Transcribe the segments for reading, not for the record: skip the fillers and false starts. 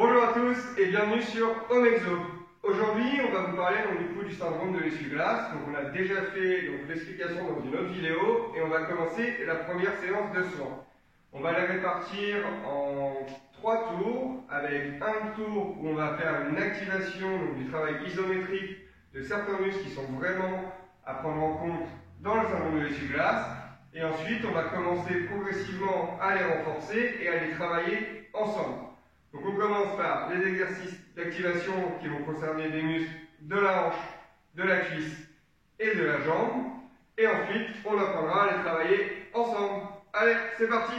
Bonjour à tous et bienvenue sur Omexo. Aujourd'hui, on va vous parler du syndrome de l'essuie-glace. Donc, on a déjà fait l'explication dans une autre vidéo et on va commencer la première séance de soins. On va la répartir en 3 tours avec un tour où on va faire une activation du travail isométrique de certains muscles qui sont vraiment à prendre en compte dans le syndrome de l'essuie-glace. Et ensuite, on va commencer progressivement à les renforcer et à les travailler ensemble. Donc on commence par les exercices d'activation qui vont concerner des muscles de la hanche, de la cuisse et de la jambe. Et ensuite, on apprendra à les travailler ensemble. Allez, c'est parti!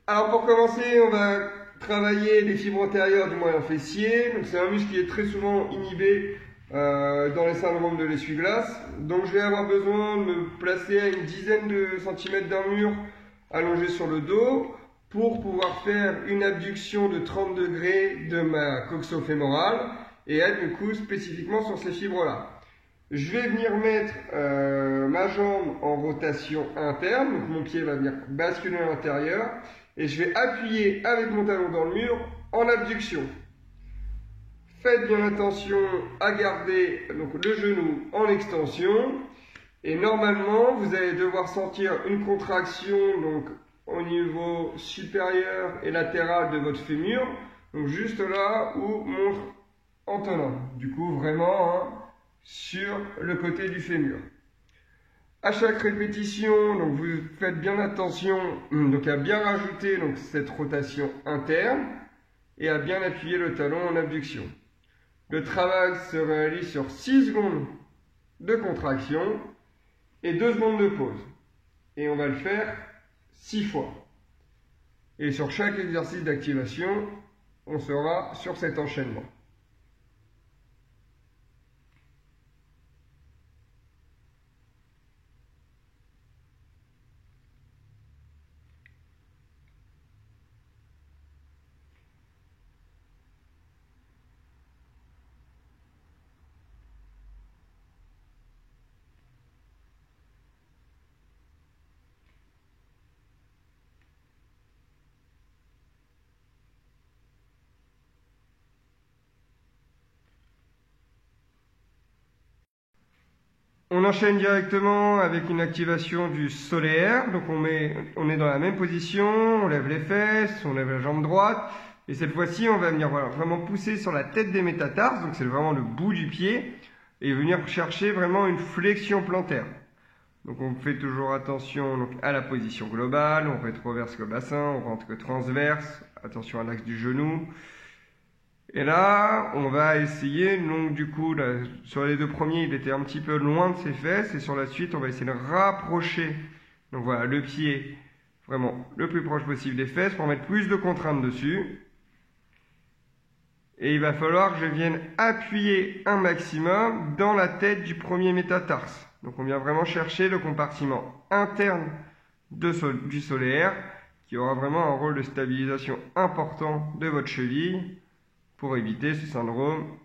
Alors pour commencer, on va travailler les fibres antérieures du moyen fessier. Donc c'est un muscle qui est très souvent inhibé dans les syndromes de l'essuie-glace. Donc je vais avoir besoin de me placer à une dizaine de centimètres d'un mur allongé sur le dos, pour pouvoir faire une abduction de 30 degrés de ma coxo-fémorale et être du coup spécifiquement sur ces fibres-là. Je vais venir mettre ma jambe en rotation interne, donc mon pied va venir basculer à l'intérieur et je vais appuyer avec mon talon dans le mur en abduction. Faites bien attention à garder donc, le genou en extension et normalement vous allez devoir sentir une contraction donc au niveau supérieur et latéral de votre fémur, donc juste là où montre Antonin, du coup vraiment sur le côté du fémur. À chaque répétition, donc vous faites bien attention donc à bien rajouter donc cette rotation interne et à bien appuyer le talon en abduction. Le travail se réalise sur 6 secondes de contraction et 2 secondes de pause. Et on va le faire 6 fois. Et sur chaque exercice d'activation, on sera sur cet enchaînement. On enchaîne directement avec une activation du solaire. Donc on est dans la même position, on lève les fesses, on lève la jambe droite. Et cette fois-ci, on va venir vraiment pousser sur la tête des métatarses, donc c'est vraiment le bout du pied, et venir chercher vraiment une flexion plantaire. Donc on fait toujours attention donc, à la position globale, on rétroverse le bassin, on rentre transverse, attention à l'axe du genou. Et là, on va essayer, donc du coup, là, sur les 2 premiers, il était un petit peu loin de ses fesses, et sur la suite, on va essayer de rapprocher, donc voilà, le pied vraiment le plus proche possible des fesses pour mettre plus de contrainte dessus. Et il va falloir que je vienne appuyer un maximum dans la tête du premier métatarse. Donc on vient vraiment chercher le compartiment interne du solaire, qui aura vraiment un rôle de stabilisation important de votre cheville, pour éviter ce syndrome,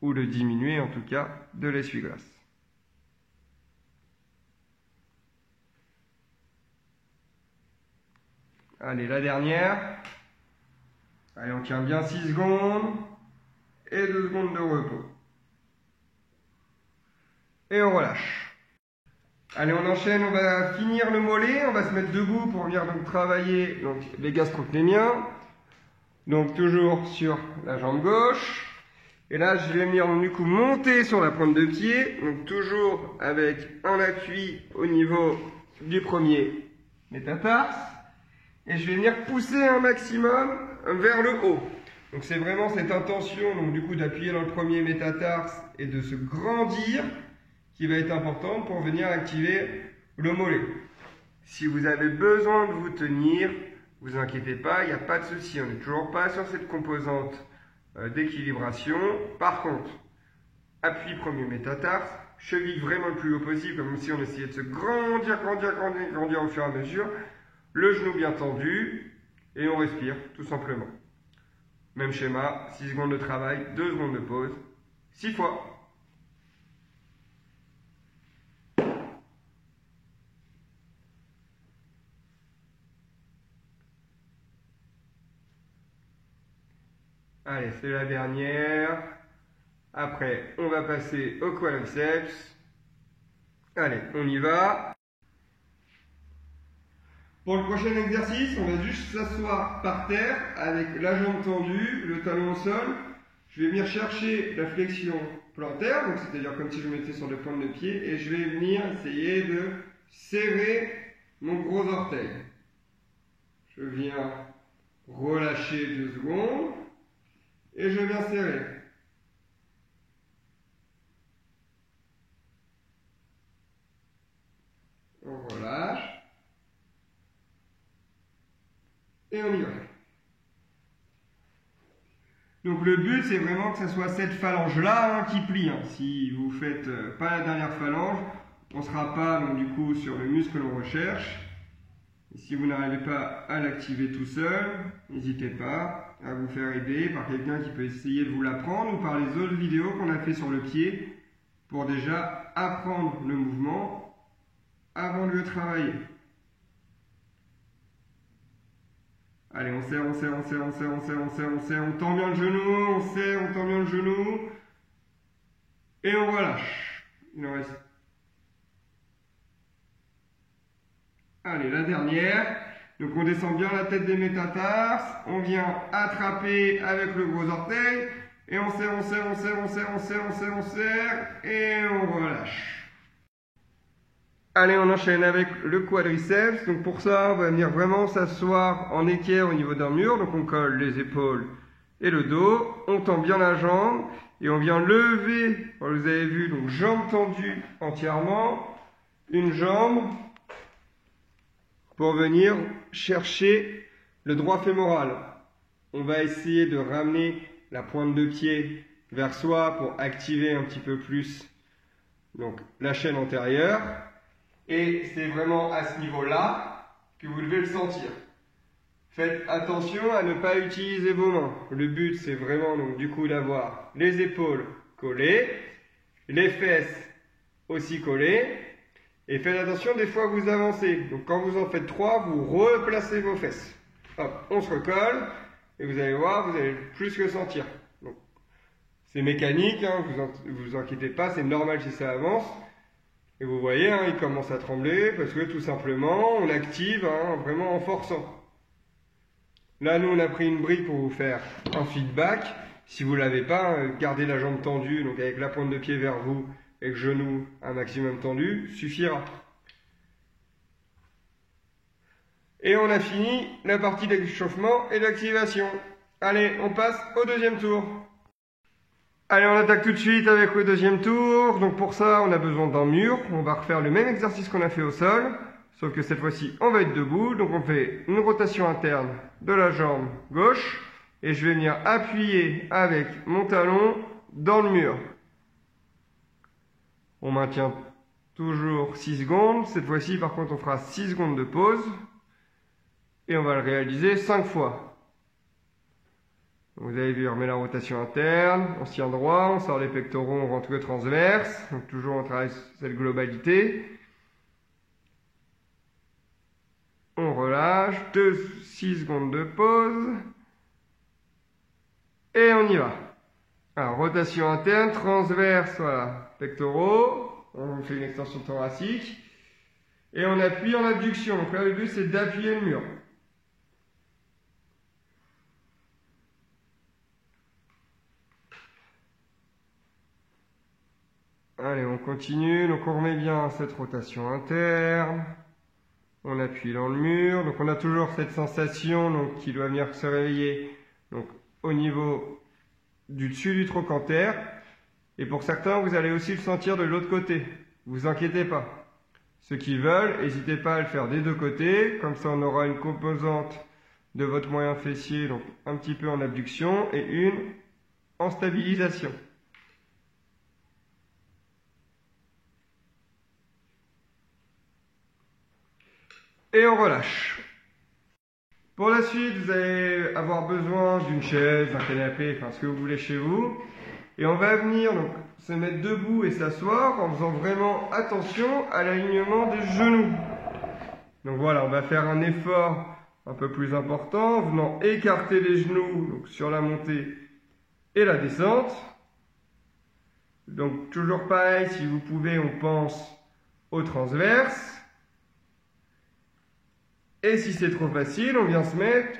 ou le diminuer en tout cas, de l'essuie-glace. Allez, la dernière. Allez, on tient bien 6 secondes, et 2 secondes de repos. Et on relâche. Allez, on enchaîne, on va finir le mollet, on va se mettre debout pour venir donc travailler donc, les gastrocnémiens. Donc toujours sur la jambe gauche. Et là, je vais venir du coup monter sur la pointe de pied. Donc toujours avec un appui au niveau du premier métatarse. Et je vais venir pousser un maximum vers le haut. Donc c'est vraiment cette intention donc du coup d'appuyer dans le premier métatarse et de se grandir qui va être importante pour venir activer le mollet. Si vous avez besoin de vous tenir, vous inquiétez pas, il n'y a pas de souci, on n'est toujours pas sur cette composante d'équilibration. Par contre, appui premier métatarse, cheville vraiment le plus haut possible, comme si on essayait de se grandir au fur et à mesure. Le genou bien tendu, et on respire, tout simplement. Même schéma, 6 secondes de travail, 2 secondes de pause, 6 fois. Allez, c'est la dernière. Après, on va passer au quadriceps. Allez, on y va. Pour le prochain exercice, on va juste s'asseoir par terre avec la jambe tendue, le talon au sol. Je vais venir chercher la flexion plantaire, donc c'est-à-dire comme si je mettais sur le point de pied, et je vais venir essayer de serrer mon gros orteil. Je viens relâcher 2 secondes et je viens serrer. On relâche et on y va. Donc le but c'est vraiment que ce soit cette phalange là qui plie. Si vous faites pas la dernière phalange, on ne sera pas donc, du coup sur le muscle que l'on recherche. Et si vous n'arrivez pas à l'activer tout seul, n'hésitez pas à vous faire aider par quelqu'un qui peut essayer de vous l'apprendre ou par les autres vidéos qu'on a fait sur le pied pour déjà apprendre le mouvement avant de le travailler. Allez, on serre, on serre, on serre, on serre, on serre, on serre, on serre, on tend bien le genou, on serre, on tend bien le genou, et on relâche. Il en reste. Allez, la dernière. Donc on descend bien la tête des métatarses, on vient attraper avec le gros orteil, et on serre, on serre, on serre, on serre, on serre, on serre, on serre, et on relâche. Allez, on enchaîne avec le quadriceps. Donc pour ça, on va venir vraiment s'asseoir en équerre au niveau d'un mur. Donc on colle les épaules et le dos. On tend bien la jambe et on vient lever. Vous avez vu, donc jambe tendue entièrement. Une jambe pour venir chercher le droit fémoral. On va essayer de ramener la pointe de pied vers soi pour activer un petit peu plus donc, la chaîne antérieure. Et c'est vraiment à ce niveau-là que vous devez le sentir. Faites attention à ne pas utiliser vos mains. Le but, c'est vraiment donc du coup d'avoir les épaules collées, les fesses aussi collées. Et faites attention des fois que vous avancez. Donc quand vous en faites 3, vous replacez vos fesses. Hop, on se recolle et vous allez voir, vous allez plus que sentir. C'est mécanique, vous inquiétez pas, c'est normal si ça avance. Et vous voyez, il commence à trembler parce que tout simplement, on active vraiment en forçant. Là, nous, on a pris une brique pour vous faire un feedback. Si vous ne l'avez pas, gardez la jambe tendue, donc avec la pointe de pied vers vous et le genou un maximum tendu, suffira. Et on a fini la partie d'échauffement et d'activation. Allez, on passe au deuxième tour. Allez, on attaque tout de suite avec le deuxième tour. Donc pour ça, on a besoin d'un mur. On va refaire le même exercice qu'on a fait au sol, sauf que cette fois-ci, on va être debout. Donc on fait une rotation interne de la jambe gauche et je vais venir appuyer avec mon talon dans le mur. On maintient toujours 6 secondes. Cette fois-ci, par contre, on fera 6 secondes de pause et on va le réaliser 5 fois. Vous avez vu, on remet la rotation interne, on se tient droit, on sort les pectoraux, on rentre le transverse. Donc toujours on travaille cette globalité. On relâche, 6 secondes de pause. Et on y va. Alors rotation interne, transverse, voilà, pectoraux. On fait une extension thoracique. Et on appuie en abduction. Donc là le but c'est d'appuyer le mur. Allez, on continue. Donc on remet bien cette rotation interne. On appuie dans le mur. Donc on a toujours cette sensation donc, qui doit venir se réveiller donc, au niveau du dessus du trochanter. Et pour certains, vous allez aussi le sentir de l'autre côté. Vous inquiétez pas. Ceux qui veulent, n'hésitez pas à le faire des deux côtés. Comme ça, on aura une composante de votre moyen fessier, donc un petit peu en abduction et une en stabilisation. Et on relâche. Pour la suite, vous allez avoir besoin d'une chaise, d'un canapé, enfin ce que vous voulez chez vous. Et on va venir donc se mettre debout et s'asseoir en faisant vraiment attention à l'alignement des genoux. Donc voilà, on va faire un effort un peu plus important, en venant écarter les genoux donc sur la montée et la descente. Donc toujours pareil, si vous pouvez, on pense au transverse. Et si c'est trop facile, on vient se mettre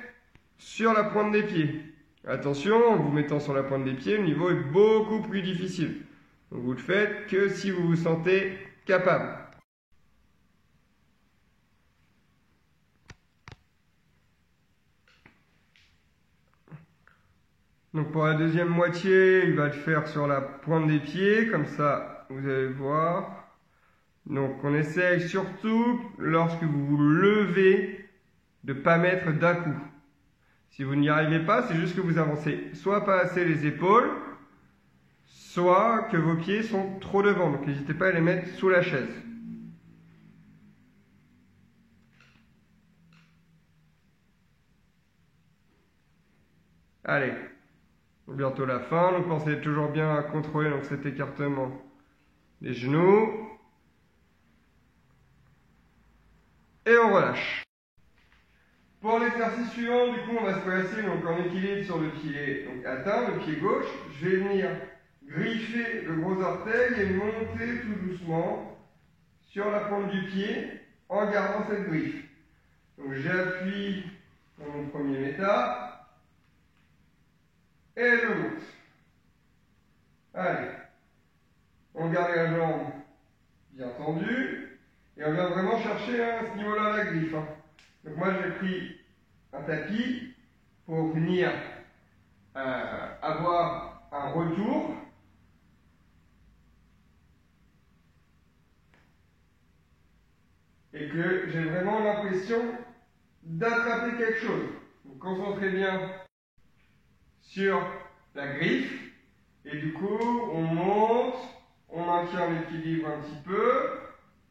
sur la pointe des pieds. Attention, en vous mettant sur la pointe des pieds, le niveau est beaucoup plus difficile. Donc vous le faites que si vous vous sentez capable. Donc pour la deuxième moitié, il va le faire sur la pointe des pieds, comme ça vous allez voir. Donc on essaye surtout, lorsque vous vous levez, de ne pas mettre d'un coup. Si vous n'y arrivez pas, c'est juste que vous avancez soit pas assez les épaules, soit que vos pieds sont trop devant. Donc n'hésitez pas à les mettre sous la chaise. Allez, bientôt la fin. Donc pensez toujours bien à contrôler donc, cet écartement des genoux. Et on relâche. Pour l'exercice suivant, du coup, on va se placer donc, en équilibre sur le pied donc, atteint, le pied gauche. Je vais venir griffer le gros orteil et monter tout doucement sur la pointe du pied en gardant cette griffe. Donc j'appuie sur mon premier méta et je monte. Allez, on garde la jambe bien tendue et on vient vraiment chercher à ce niveau-là la griffe. Donc moi j'ai pris un tapis pour venir avoir un retour. Et que j'ai vraiment l'impression d'attraper quelque chose. Vous concentrez bien sur la griffe. Et du coup, on monte, on maintient l'équilibre un petit peu,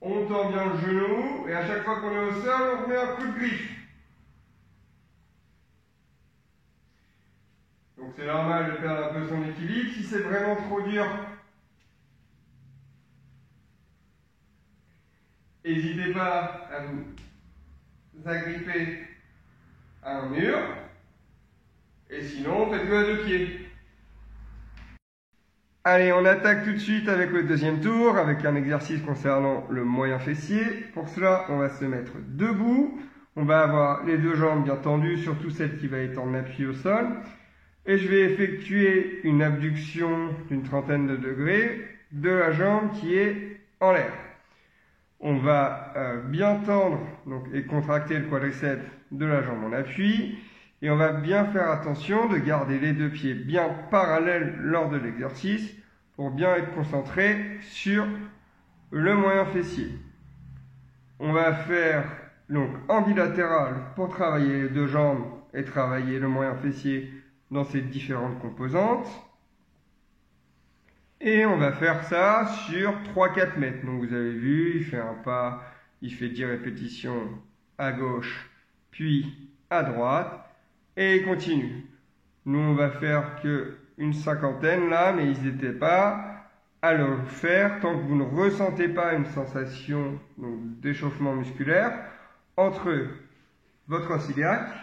on tend bien le genou, et à chaque fois qu'on est au sol, on remet un coup de griffe. Donc c'est normal de perdre un peu son équilibre. Si c'est vraiment trop dur, n'hésitez pas à vous agripper à un mur. Et sinon, faites-le à deux pieds. Allez, on attaque tout de suite avec le deuxième tour, avec un exercice concernant le moyen fessier. Pour cela, on va se mettre debout. On va avoir les deux jambes bien tendues, surtout celle qui va être en appui au sol. Et je vais effectuer une abduction d'une trentaine de degrés de la jambe qui est en l'air. On va bien tendre donc, et contracter le quadriceps de la jambe en appui. Et on va bien faire attention de garder les deux pieds bien parallèles lors de l'exercice pour bien être concentré sur le moyen fessier. On va faire donc en bilatéral pour travailler les deux jambes et travailler le moyen fessier dans ses différentes composantes. Et on va faire ça sur 3-4 mètres. Donc vous avez vu, il fait un pas, il fait 10 répétitions à gauche, puis à droite. Et il continue. Nous, on va faire qu'une cinquantaine là, mais n'hésitez pas à le faire tant que vous ne ressentez pas une sensation d'échauffement musculaire entre votre os iliaque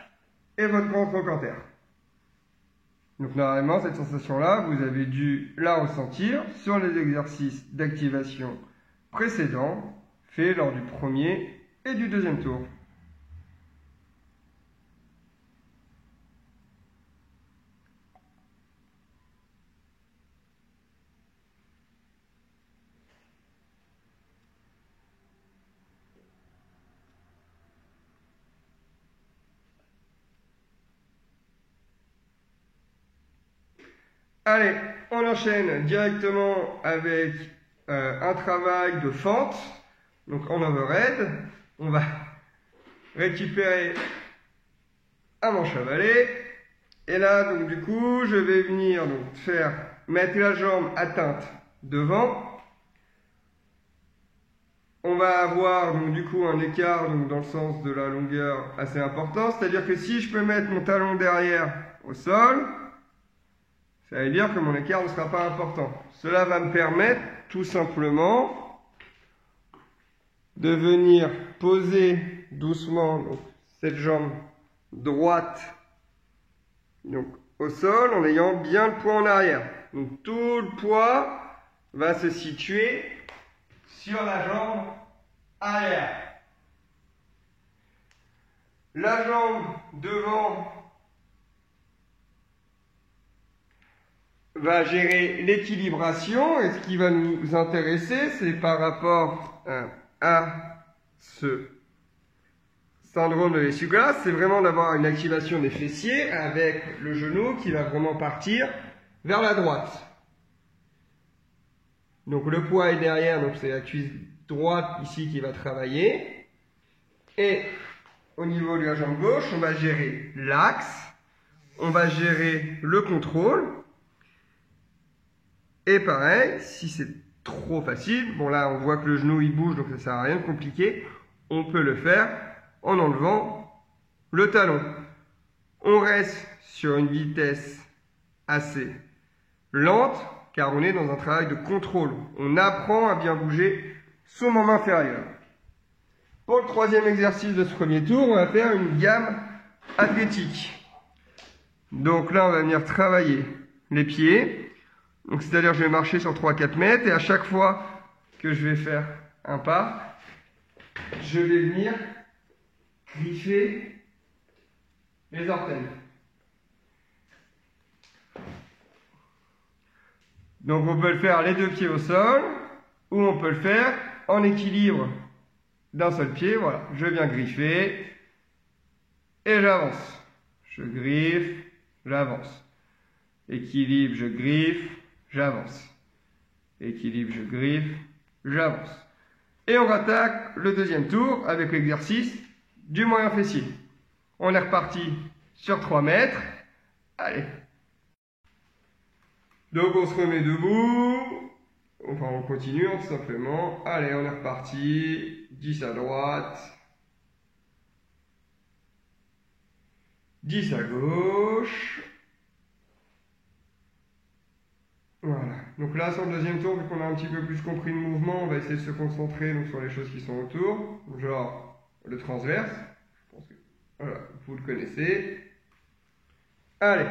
et votre grand trochanter. Donc normalement, cette sensation-là, vous avez dû la ressentir sur les exercices d'activation précédents faits lors du premier et du deuxième tour. Allez, on enchaîne directement avec un travail de fente. Donc en overhead, on va récupérer un manche à balai. Et là, donc du coup, je vais venir donc, mettre la jambe atteinte devant. On va avoir donc du coup un écart donc, dans le sens de la longueur assez important. C'est-à-dire que si je peux mettre mon talon derrière au sol, ça veut dire que mon écart ne sera pas important. Cela va me permettre tout simplement de venir poser doucement donc, cette jambe droite donc, au sol en ayant bien le poids en arrière. Donc tout le poids va se situer sur la jambe arrière. La jambe devant va gérer l'équilibration, et ce qui va nous intéresser, c'est par rapport à ce syndrome de l'essuie-glace, c'est vraiment d'avoir une activation des fessiers avec le genou qui va vraiment partir vers la droite. Donc le poids est derrière, donc c'est la cuisse droite ici qui va travailler. Et au niveau de la jambe gauche, on va gérer l'axe, on va gérer le contrôle. Et pareil, si c'est trop facile, bon là on voit que le genou il bouge, donc ça sert à rien de compliquer, on peut le faire en enlevant le talon. On reste sur une vitesse assez lente, car on est dans un travail de contrôle. On apprend à bien bouger son membre inférieur. Pour le troisième exercice de ce premier tour, on va faire une gamme athlétique. Donc là, on va venir travailler les pieds. Donc c'est-à-dire que je vais marcher sur 3-4 mètres et à chaque fois que je vais faire un pas, je vais venir griffer les orteils. Donc on peut le faire les deux pieds au sol ou on peut le faire en équilibre d'un seul pied. Voilà, je viens griffer et j'avance. Je griffe, j'avance. Équilibre, je griffe, j'avance. Équilibre, je griffe, j'avance. Et on rattaque le deuxième tour avec l'exercice du moyen fessier. On est reparti sur 3 mètres. Allez. Donc on se remet debout. Enfin on continue tout simplement. Allez, on est reparti. 10 à droite. 10 à gauche. Voilà. Donc là, sur le deuxième tour, vu qu'on a un petit peu plus compris le mouvement, on va essayer de se concentrer donc, sur les choses qui sont autour. Genre le transverse. Je pense que voilà, vous le connaissez. Allez.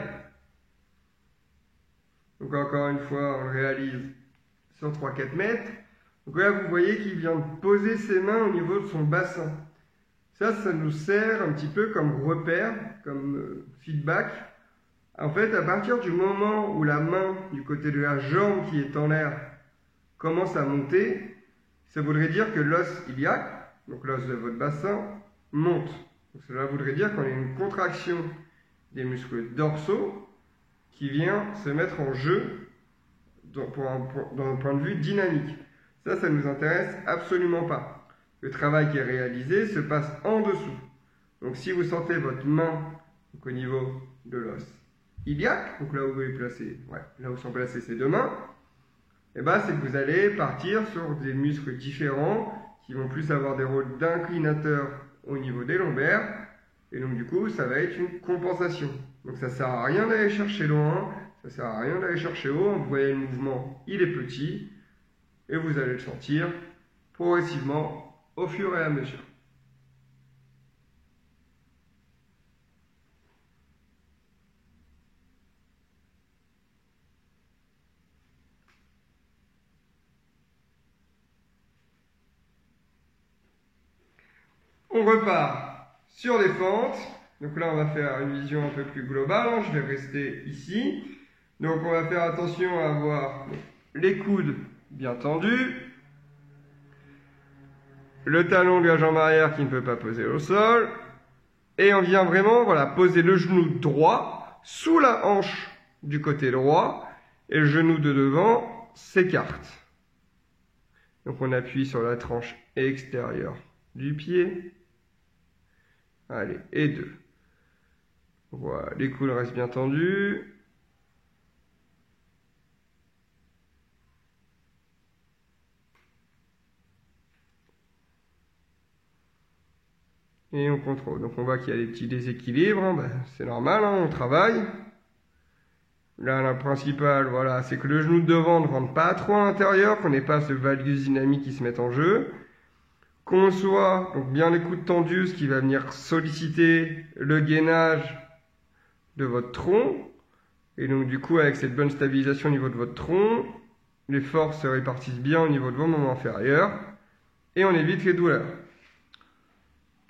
Donc encore une fois, on le réalise sur 3-4 mètres. Donc là, vous voyez qu'il vient de poser ses mains au niveau de son bassin. Ça nous sert un petit peu comme repère, comme feedback. En fait, à partir du moment où la main du côté de la jambe qui est en l'air commence à monter, ça voudrait dire que l'os iliaque, donc l'os de votre bassin, monte. Donc cela voudrait dire qu'on a une contraction des muscles dorsaux qui vient se mettre en jeu d'un point de vue dynamique. Ça nous intéresse absolument pas. Le travail qui est réalisé se passe en dessous. Donc si vous sentez votre main donc, au niveau de l'os iliaque, donc là où vous pouvez placer, là où sont placées ces deux mains, et ben c'est que vous allez partir sur des muscles différents qui vont plus avoir des rôles d'inclinateur au niveau des lombaires, et donc du coup ça va être une compensation. Donc ça sert à rien d'aller chercher loin, ça sert à rien d'aller chercher haut, vous voyez le mouvement, il est petit, et vous allez le sentir progressivement au fur et à mesure. On repart sur les fentes. Donc là, on va faire une vision un peu plus globale. Je vais rester ici. Donc on va faire attention à avoir les coudes bien tendus. Le talon de la jambe arrière qui ne peut pas poser au sol. Et on vient vraiment poser le genou droit sous la hanche du côté droit. Et le genou de devant s'écarte. Donc on appuie sur la tranche extérieure du pied. Allez, et 2. Voilà, les coudes restent bien tendus. Et on contrôle. Donc on voit qu'il y a des petits déséquilibres. C'est normal, on travaille. Là, la principale, c'est que le genou de devant ne rentre pas trop à l'intérieur, qu'on n'ait pas ce valgus dynamique qui se met en jeu. Qu'on soit donc bien les coudes tendus, ce qui va venir solliciter le gainage de votre tronc. Et donc du coup, avec cette bonne stabilisation au niveau de votre tronc, les forces se répartissent bien au niveau de vos membres inférieurs et on évite les douleurs.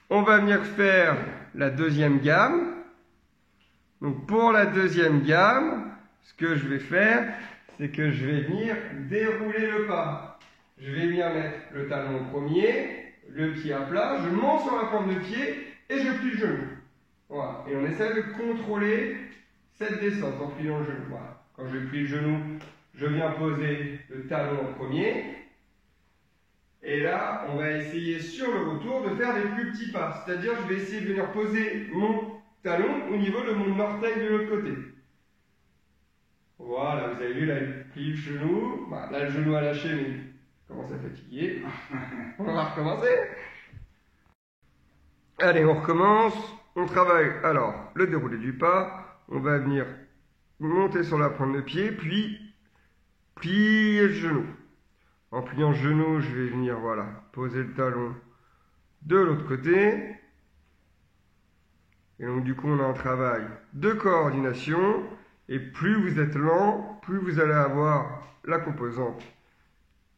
On va venir faire la deuxième gamme. Donc pour la deuxième gamme, ce que je vais faire, c'est que je vais venir dérouler le pas. Je vais venir mettre le talon au premier, le pied à plat, je monte sur la pointe de pied et je plie le genou. Voilà. Et on essaie de contrôler cette descente en pliant le genou. Voilà. Quand je plie le genou, je viens poser le talon en premier. Et là, on va essayer sur le retour de faire des plus petits pas. C'est-à-dire, je vais essayer de venir poser mon talon au niveau de mon orteil de l'autre côté. Voilà, vous avez vu, là, il plie le genou. Bah, là, le genou a lâché, mais il commence à fatiguer. On va recommencer. Allez, on recommence. On travaille, alors, le déroulé du pas. On va venir monter sur la pointe de pied, puis plier le genou. En pliant le genou, je vais venir, voilà, poser le talon de l'autre côté. Et donc, du coup, on a un travail de coordination. Et plus vous êtes lent, plus vous allez avoir la composante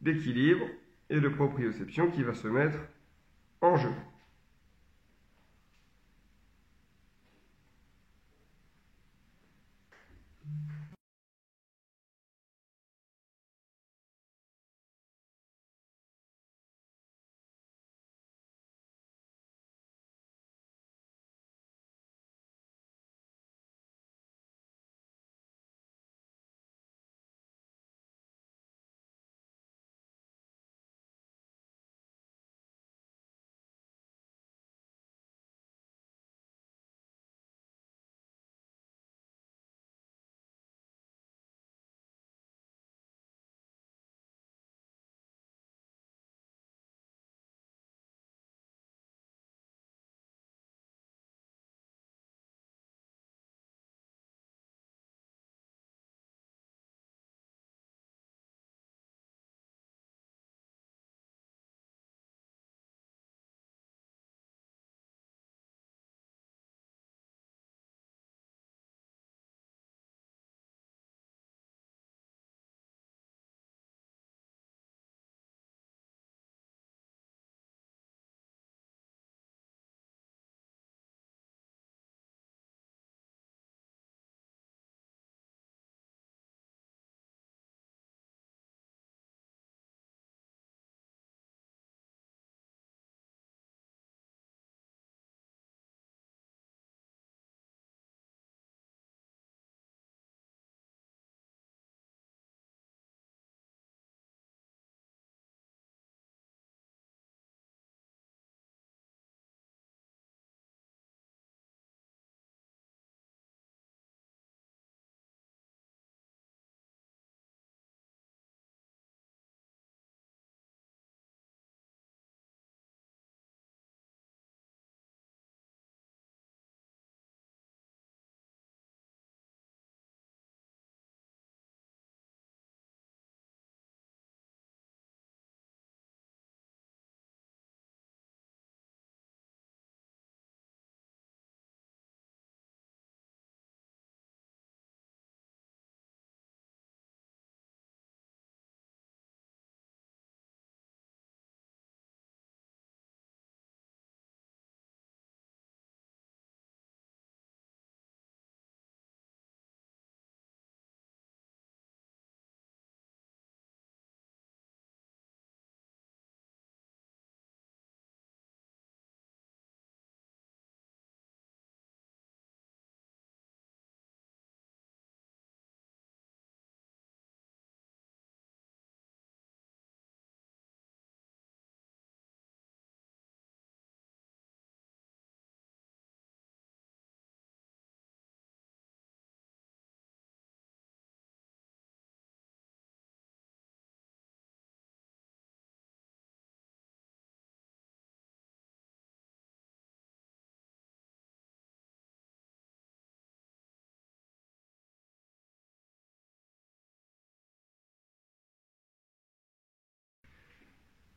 d'équilibre et de proprioception qui va se mettre en jeu.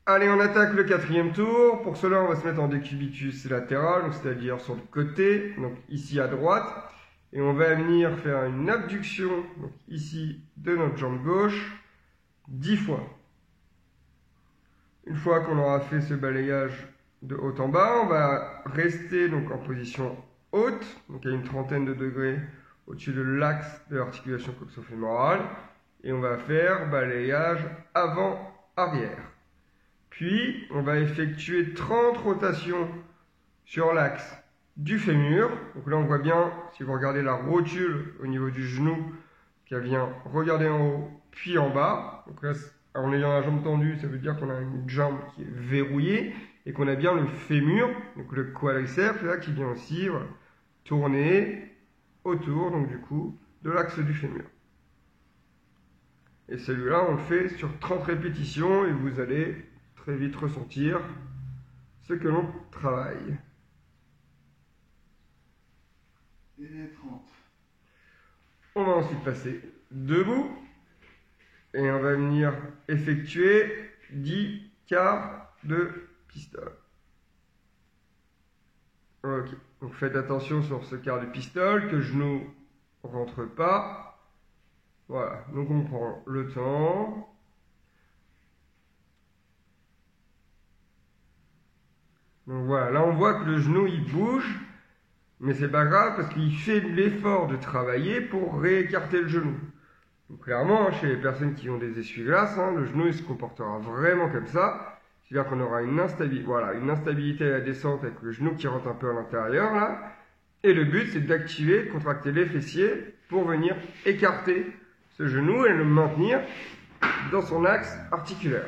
Allez, on attaque le quatrième tour. Pour cela, on va se mettre en décubitus latéral, c'est-à-dire sur le côté, donc ici à droite. Et on va venir faire une abduction, donc ici, de notre jambe gauche, 10 fois. Une fois qu'on aura fait ce balayage de haut en bas, on va rester donc en position haute, donc à une trentaine de degrés au-dessus de l'axe de l'articulation coxo-fémorale, et on va faire balayage avant-arrière. Puis, on va effectuer 30 rotations sur l'axe du fémur. Donc là, on voit bien, si vous regardez la rotule au niveau du genou, qu'elle vient regarder en haut, puis en bas. Donc là, en ayant la jambe tendue, ça veut dire qu'on a une jambe qui est verrouillée et qu'on a bien le fémur, donc le quadriceps, là, qui vient aussi tourner autour, donc du coup, de l'axe du fémur. Et celui-là, on le fait sur 30 répétitions et vous allez très vite ressentir ce que l'on travaille. Et les 30. On va ensuite passer debout et on va venir effectuer 10 quarts de pistole. Ok, donc faites attention sur ce quart de pistole, que le genou ne rentre pas. Voilà, donc on prend le temps. Donc voilà, là on voit que le genou il bouge, mais c'est pas grave parce qu'il fait l'effort de travailler pour réécarter le genou. Donc clairement, chez les personnes qui ont des essuie-glaces, le genou il se comportera vraiment comme ça. C'est-à-dire qu'on aura une instabilité, voilà, une instabilité à la descente avec le genou qui rentre un peu à l'intérieur là. Et le but c'est d'activer, de contracter les fessiers pour venir écarter ce genou et le maintenir dans son axe articulaire.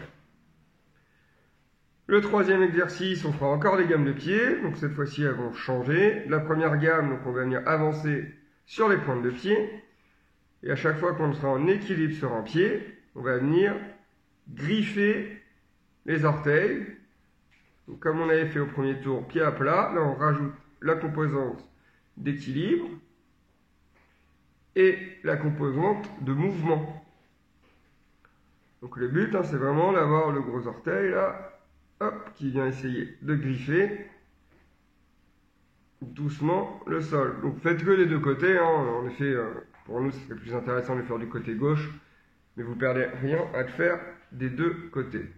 Le troisième exercice, on fera encore des gammes de pied. Donc cette fois-ci, elles vont changer. La première gamme, donc on va venir avancer sur les pointes de pied. Et à chaque fois qu'on sera en équilibre sur un pied, on va venir griffer les orteils. Donc, comme on avait fait au premier tour, pied à plat. Là, on rajoute la composante d'équilibre et la composante de mouvement. Donc le but, c'est vraiment d'avoir le gros orteil là. Hop, qui vient essayer de griffer doucement le sol. Donc faites-le des deux côtés. En effet, pour nous, ce serait plus intéressant de le faire du côté gauche, mais vous ne perdez rien à le faire des deux côtés.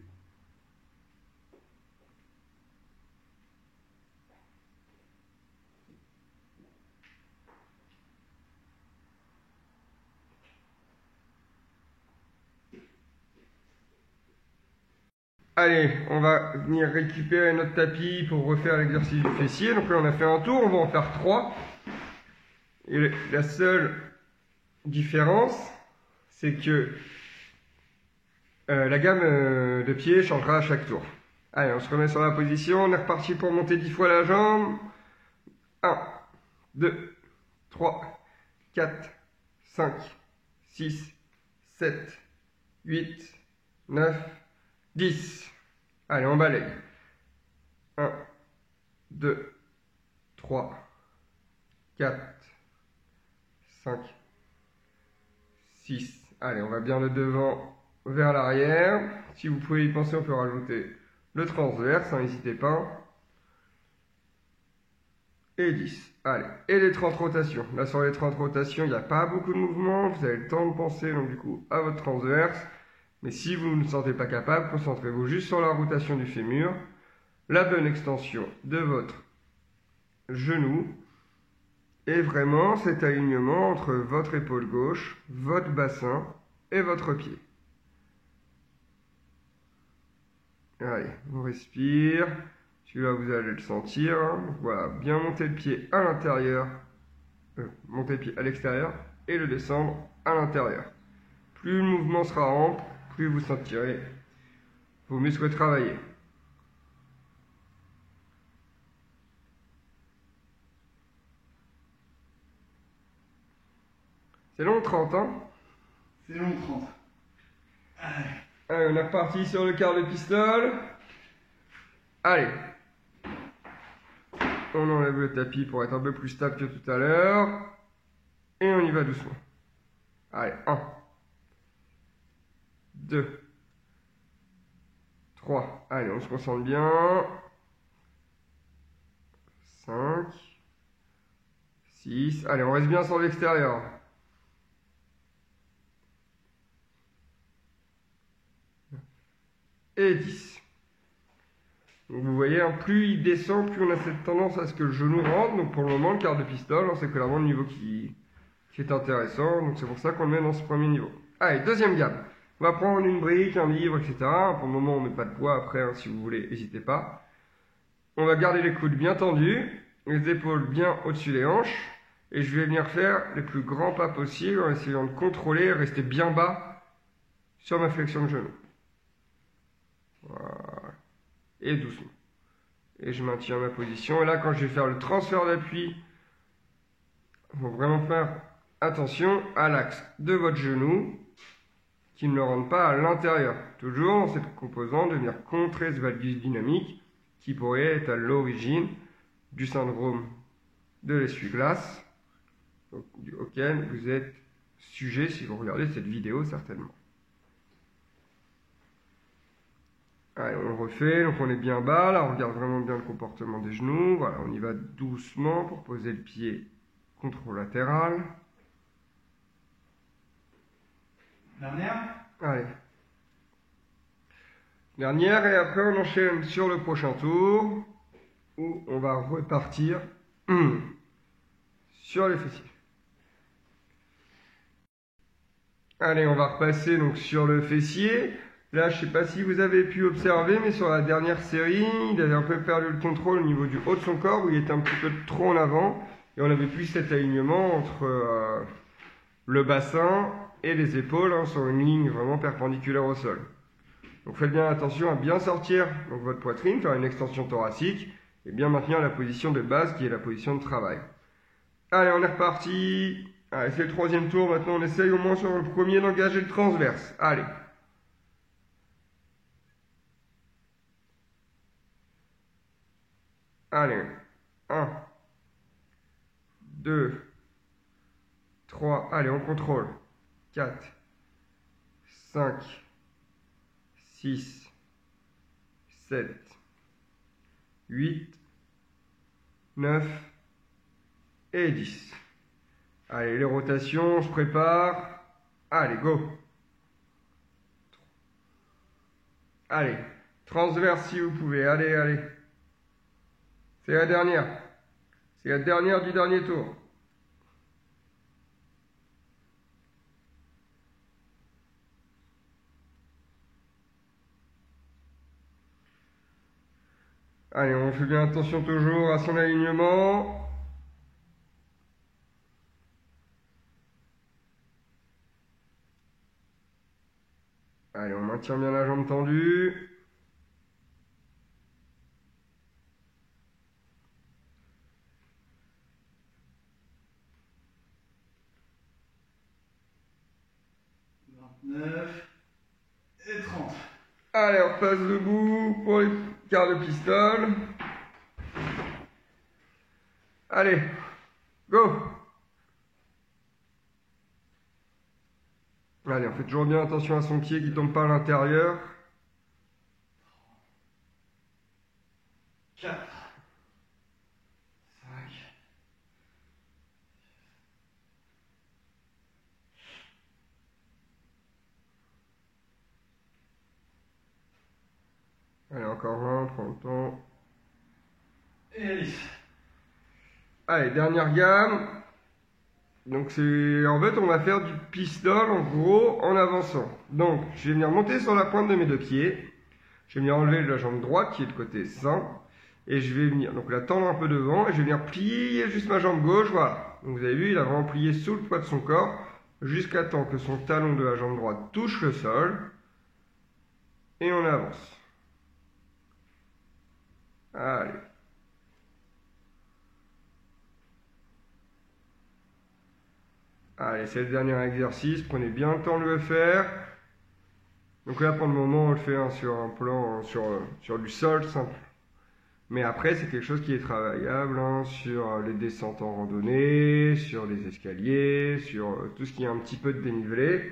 Allez, on va venir récupérer notre tapis pour refaire l'exercice du fessier. Donc là, on a fait un tour, on va en faire 3. Et la seule différence, c'est que la gamme de pieds changera à chaque tour. Allez, on se remet sur la position, on est reparti pour monter 10 fois la jambe. 1, 2, 3, 4, 5, 6, 7, 8, 9, 10. Allez, on balaye. 1, 2, 3, 4, 5, 6. Allez, on va bien le devant vers l'arrière. Si vous pouvez y penser, on peut rajouter le transverse, n'hésitez pas. Et 10. Allez, et les 30 rotations. Là, sur les 30 rotations, il n'y a pas beaucoup de mouvement. Vous avez le temps de penser, donc du coup, à votre transverse. Mais si vous ne vous sentez pas capable, concentrez-vous juste sur la rotation du fémur, la bonne extension de votre genou et vraiment cet alignement entre votre épaule gauche, votre bassin et votre pied. Allez, on respire. Celui-là, vous allez le sentir. Voilà, bien monter le pied à l'intérieur, monter le pied à l'extérieur et le descendre à l'intérieur. Plus le mouvement sera ample, plus vous sentirez vos muscles travailler. C'est long 30, hein? C'est long 30. Allez, on est reparti sur le quart de pistole. Allez. On enlève le tapis pour être un peu plus stable que tout à l'heure. Et on y va doucement. Allez, 1. 2, 3, allez, on se concentre bien. 5, 6. Allez, on reste bien sur l'extérieur. Et 10. Donc vous voyez, hein, plus il descend, plus on a cette tendance à ce que le genou rentre. Donc pour le moment, le quart de pistole, hein, c'est clairement le niveau qui est intéressant. Donc c'est pour ça qu'on le met dans ce premier niveau. Allez, deuxième gamme. On va prendre une brique, un livre, etc. Pour le moment, on ne met pas de poids. Après, hein, si vous voulez, n'hésitez pas. On va garder les coudes bien tendus, les épaules bien au-dessus des hanches. Et je vais venir faire les plus grands pas possibles en essayant de contrôler, rester bien bas sur ma flexion de genou. Voilà. Et doucement. Et je maintiens ma position. Et là, quand je vais faire le transfert d'appui, il faut vraiment faire attention à l'axe de votre genou qui ne le rentre pas à l'intérieur. Toujours dans cette composante de venir contrer ce valgus dynamique qui pourrait être à l'origine du syndrome de l'essuie-glace auquel vous êtes sujet si vous regardez cette vidéo certainement. Allez, on le refait, donc on est bien bas, là on regarde vraiment bien le comportement des genoux, voilà, on y va doucement pour poser le pied contralatéral. Dernière. Allez. Dernière, et après on enchaîne sur le prochain tour, où on va repartir sur les fessiers. Allez, on va repasser donc sur le fessier. Là, je ne sais pas si vous avez pu observer, mais sur la dernière série, il avait un peu perdu le contrôle au niveau du haut de son corps, où il était un petit peu trop en avant, et on n'avait plus cet alignement entre le bassin et les épaules, hein, sur une ligne vraiment perpendiculaire au sol. Donc faites bien attention à bien sortir donc, votre poitrine, faire une extension thoracique, et bien maintenir la position de base, qui est la position de travail. Allez, on est reparti. Allez, c'est le troisième tour, maintenant on essaye au moins sur le premier d'engager le transverse. Allez. Allez, 1, 2, 3, allez, on contrôle. 4, 5, 6, 7, 8, 9 et 10. Allez, les rotations, on se prépare. Allez, go. Allez, transverse si vous pouvez, allez, allez. C'est la dernière. C'est la dernière du dernier tour. Allez, on fait bien attention toujours à son alignement. Allez, on maintient bien la jambe tendue. Et 30. Allez, on repasse debout pour les quarts de pistole. Allez, go. Allez, on fait toujours bien attention à son pied qui ne tombe pas à l'intérieur. 4. 5. Allez, encore un, prends le temps. Et 10. Allez, dernière gamme. Donc c'est en fait on va faire du pistol en gros en avançant. Donc je vais venir monter sur la pointe de mes deux pieds. Je vais venir enlever la jambe droite qui est le côté sain. Et je vais venir donc la tendre un peu devant et je vais venir plier juste ma jambe gauche. Voilà. Donc vous avez vu, il a vraiment plié sous le poids de son corps jusqu'à temps que son talon de la jambe droite touche le sol. Et on avance. Allez. Allez, c'est le dernier exercice. Prenez bien le temps de le faire. Donc là, pour le moment, on le fait hein, sur un plan, sur du sol simple. Mais après, c'est quelque chose qui est travaillable hein, sur les descentes en randonnée, sur les escaliers, sur tout ce qui est un petit peu de dénivelé.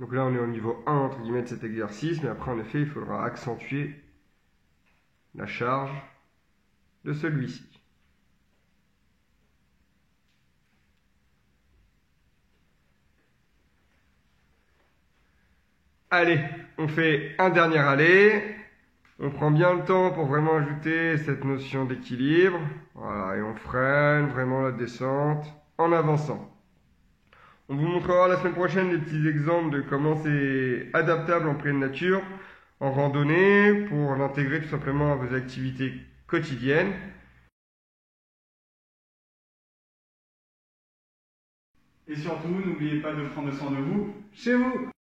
Donc là, on est au niveau 1, entre guillemets, de cet exercice. Mais après, en effet, il faudra accentuer la charge de celui-ci. Allez, on fait un dernier aller. On prend bien le temps pour vraiment ajouter cette notion d'équilibre. Voilà, et on freine vraiment la descente en avançant. On vous montrera la semaine prochaine des petits exemples de comment c'est adaptable en pleine nature, en randonnée, pour l'intégrer tout simplement à vos activités quotidiennes. Et surtout, n'oubliez pas de prendre soin de vous chez vous.